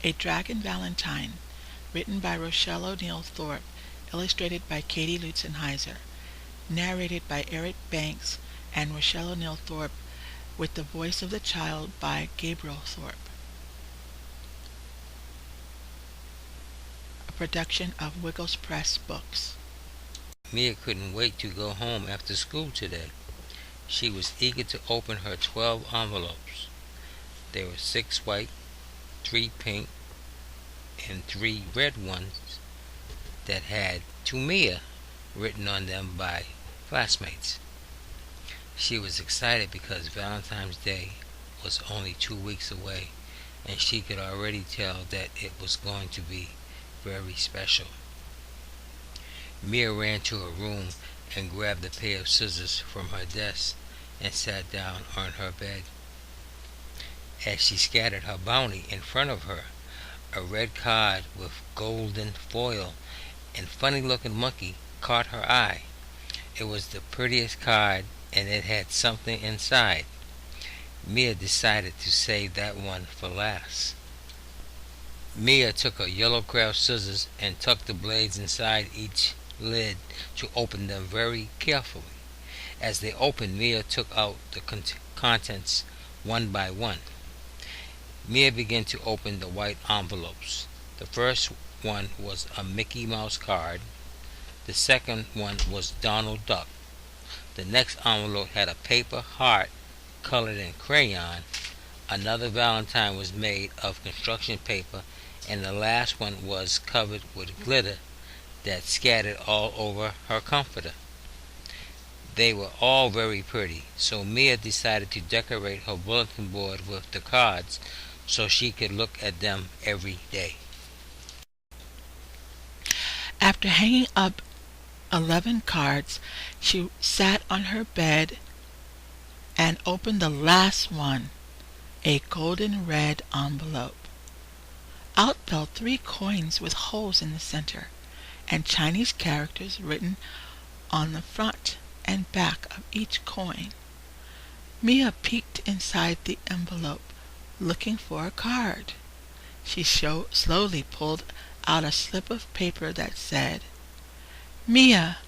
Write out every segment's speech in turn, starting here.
A Dragon Valentine, written by Rochelle O'Neill Thorpe, illustrated by Katie Lutzenheiser, narrated by Eric Banks and Rochelle O'Neill Thorpe, with the voice of the child by Gabriel Thorpe. A production of Wiggles Press Books. Mia couldn't wait to go home after school today. She was eager to open her 12 envelopes. There were 6 white, 3 pink, and 3 red ones that had "To Mia" written on them by classmates. She was excited because Valentine's Day was only 2 weeks away, and she could already tell that it was going to be very special. Mia ran to her room and grabbed a pair of scissors from her desk and sat down on her bed. As she scattered her bounty in front of her, a red card with golden foil and funny-looking monkey caught her eye. It was the prettiest card, and it had something inside. Mia decided to save that one for last. Mia took her yellow craft scissors and tucked the blades inside each lid to open them very carefully. As they opened, Mia took out the contents one by one. Mia began to open the white envelopes. The first one was a Mickey Mouse card. The second one was Donald Duck. The next envelope had a paper heart colored in crayon. Another Valentine was made of construction paper, and the last one was covered with glitter that scattered all over her comforter. They were all very pretty, so Mia decided to decorate her bulletin board with the cards so she could look at them every day. After hanging up 11 cards, she sat on her bed and opened the last one, a golden red envelope. Out fell 3 coins with holes in the center, and Chinese characters written on the front and back of each coin. Mia peeked inside the envelope, looking for a card. She slowly pulled out a slip of paper that said, "Mia,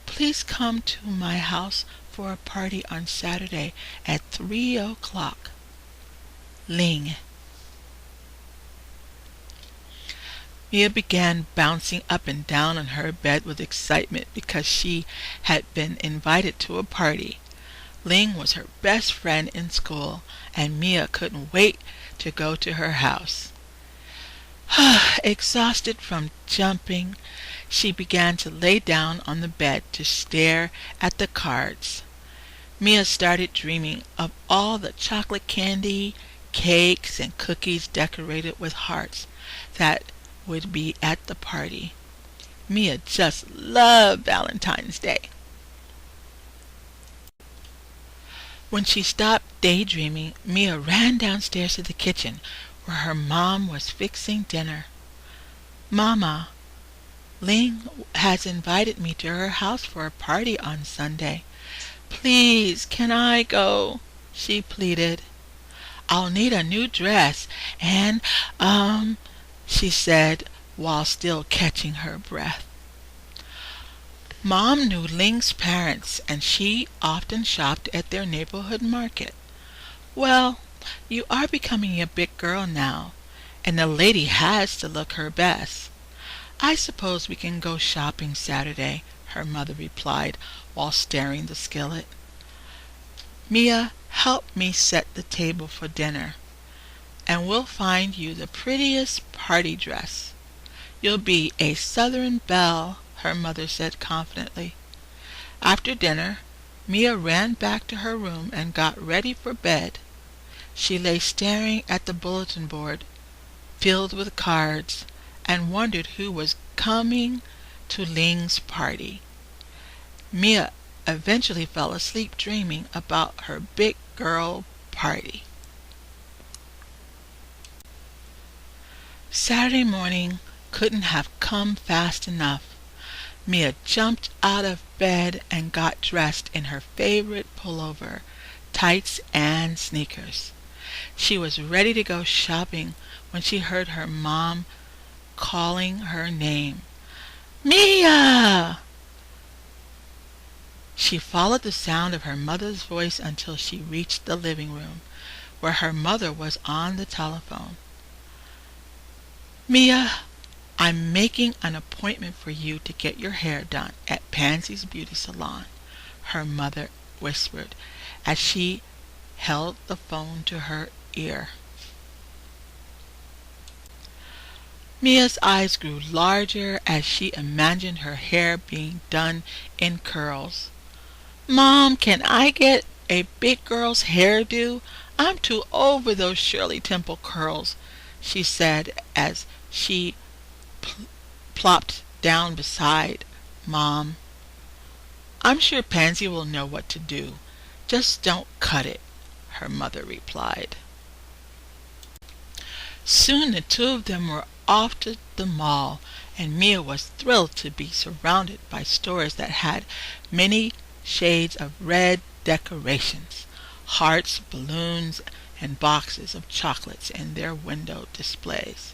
please come to my house for a party on Saturday at 3 o'clock. Ling." Mia began bouncing up and down on her bed with excitement because she had been invited to a party. Ling was her best friend in school, and Mia couldn't wait to go to her house. Exhausted from jumping, she began to lay down on the bed to stare at the cards. Mia started dreaming of all the chocolate candy, cakes, and cookies decorated with hearts that would be at the party. Mia just loved Valentine's Day. When she stopped daydreaming, Mia ran downstairs to the kitchen where her mom was fixing dinner. "Mama, Ling has invited me to her house for a party on Sunday. Please, can I go?" she pleaded. "I'll need a new dress and, she said while still catching her breath. Mom knew Ling's parents, and she often shopped at their neighborhood market. "Well, you are becoming a big girl now, and a lady has to look her best. I suppose we can go shopping Saturday," her mother replied while stirring the skillet. "Mia, help me set the table for dinner, and we'll find you the prettiest party dress. You'll be a Southern belle," her mother said confidently. After dinner, Mia ran back to her room and got ready for bed. She lay staring at the bulletin board filled with cards and wondered who was coming to Ling's party. Mia eventually fell asleep dreaming about her big girl party. Saturday morning couldn't have come fast enough. Mia jumped out of bed and got dressed in her favorite pullover, tights, and sneakers. She was ready to go shopping when she heard her mom calling her name. Mia! She followed the sound of her mother's voice until she reached the living room, where her mother was on the telephone. Mia, I'm making an appointment for you to get your hair done at Pansy's beauty salon, her mother whispered as she held the phone to her ear. Mia's eyes grew larger as she imagined her hair being done in curls. Mom, can I get a big girl's hairdo? I'm too old for those Shirley Temple curls, she said as she plopped down beside Mom. I'm sure Pansy will know what to do. Just don't cut it, her mother replied. Soon the two of them were off to the mall, and Mia was thrilled to be surrounded by stores that had many shades of red decorations, hearts, balloons, and boxes of chocolates in their window displays.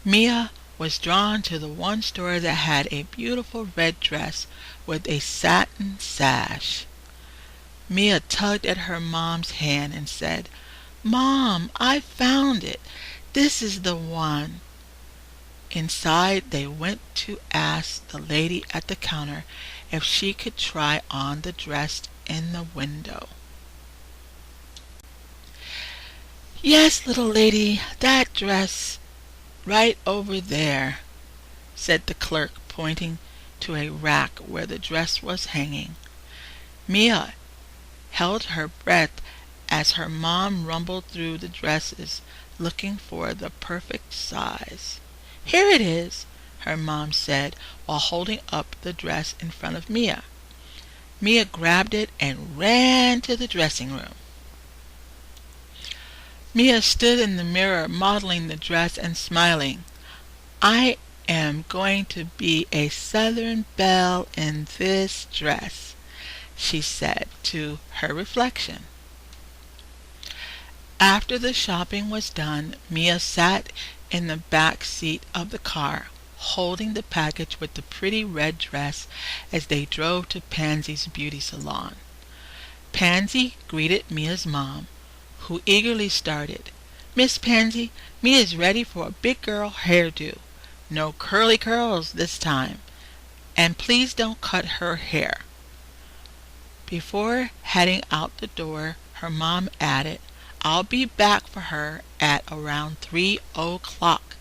Mia was drawn to the one store that had a beautiful red dress with a satin sash. Mia tugged at her mom's hand and said, Mom, I found it. This is the one. Inside, they went to ask the lady at the counter if she could try on the dress in the window. Yes, little lady, that dress right over there, said the clerk, pointing to a rack where the dress was hanging. Mia held her breath as her mom rumbled through the dresses, looking for the perfect size. Here it is, her mom said while holding up the dress in front of Mia. Mia grabbed it and ran to the dressing room. Mia stood in the mirror modeling the dress and smiling. I am going to be a Southern belle in this dress, she said to her reflection. After the shopping was done, Mia sat in the back seat of the car, holding the package with the pretty red dress as they drove to Pansy's beauty salon. Pansy greeted Mia's mom, who eagerly started. Miss Pansy, Mia's ready for a big girl hairdo. No curly curls this time. And please don't cut her hair. Before heading out the door, her mom added, I'll be back for her at around 3 o'clock.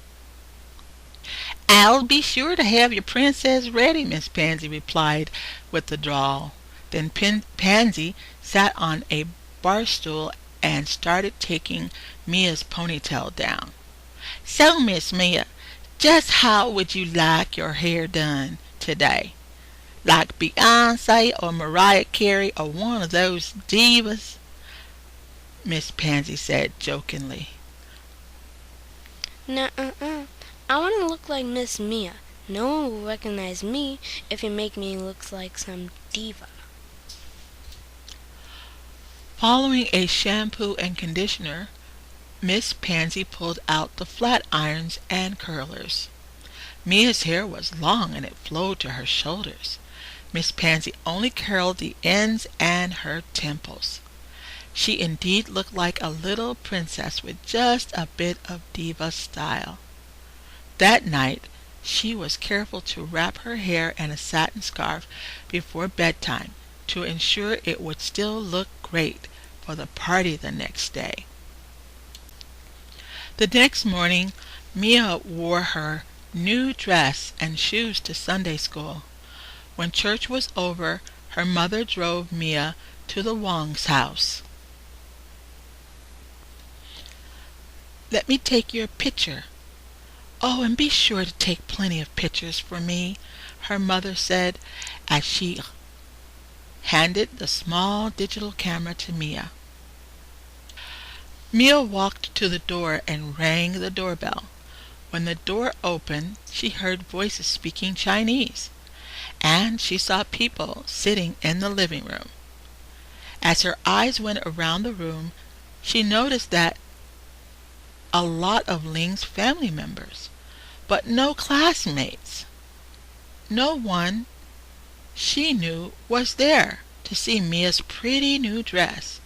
I'll be sure to have your princess ready, Miss Pansy replied with a drawl. Then Pansy sat on a bar stool and started taking Mia's ponytail down. So, Miss Mia, just how would you like your hair done today? Like Beyonce or Mariah Carey or one of those divas? Miss Pansy said jokingly. Nuh-uh. I want to look like Miss Mia. No one will recognize me if you make me look like some diva. Following a shampoo and conditioner, Miss Pansy pulled out the flat irons and curlers. Mia's hair was long and it flowed to her shoulders. Miss Pansy only curled the ends and her temples. She indeed looked like a little princess with just a bit of diva style. That night, she was careful to wrap her hair in a satin scarf before bedtime to ensure it would still look great for the party the next day. The next morning, Mia wore her new dress and shoes to Sunday school. When church was over, her mother drove Mia to the Wong's house. Let me take your picture. Oh, and be sure to take plenty of pictures for me, her mother said as she handed the small digital camera to Mia. Mia walked to the door and rang the doorbell. When the door opened, she heard voices speaking Chinese, and she saw people sitting in the living room. As her eyes went around the room, She noticed that a lot of Ling's family members, but no classmates. No one she knew was there to see Mia's pretty new dress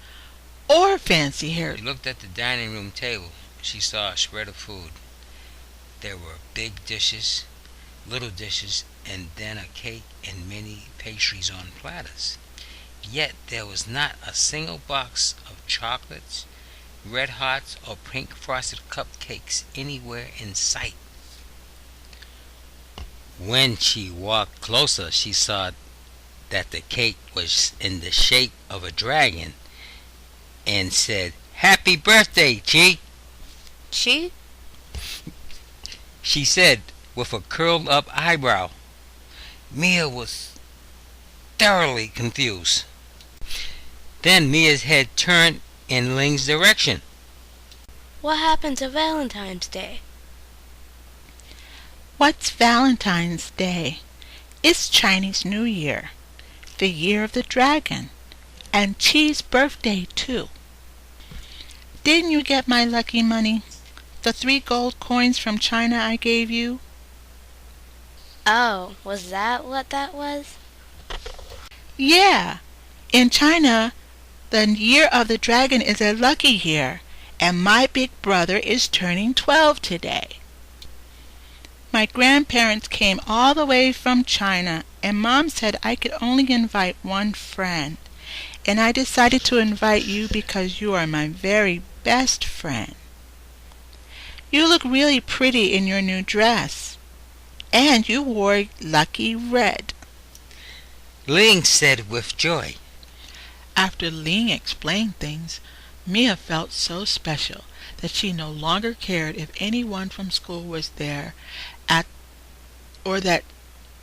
or fancy hair. She looked at the dining room table. She saw a spread of food. There were big dishes, little dishes, and then a cake and many pastries on platters. Yet there was not a single box of chocolates, red hots, or pink frosted cupcakes anywhere in sight. When she walked closer, she saw that the cake was in the shape of a dragon and said, "Happy birthday, Chi!" She? She said with a curled up eyebrow. Mia was thoroughly confused. Then Mia's head turned in Ling's direction. What happened to Valentine's Day? What's Valentine's Day? It's Chinese New Year, the year of the dragon, and Chi's birthday too. Didn't you get my lucky money? The 3 gold coins from China I gave you? Oh, was that what that was? Yeah. In China, the year of the dragon is a lucky year, and my big brother is turning 12 today. My grandparents came all the way from China, and Mom said I could only invite one friend. And I decided to invite you because you are my very best friend. You look really pretty in your new dress, and you wore lucky red. Ling said with joy. After Ling explained things, Mia felt so special that she no longer cared if anyone from school was there or that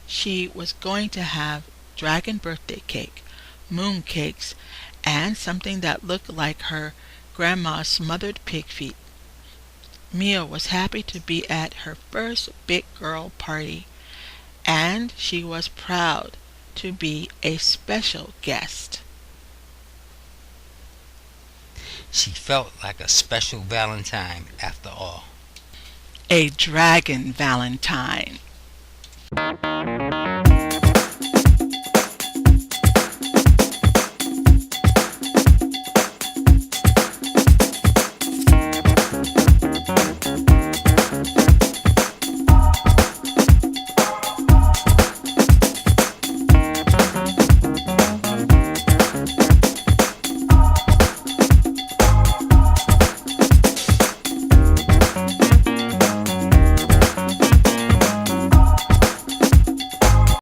she was going to have dragon birthday cake, moon cakes, and something that looked like her grandma's smothered pig feet. Mia was happy to be at her first big girl party, and she was proud to be a special guest. She felt like a special Valentine after all. A dragon Valentine.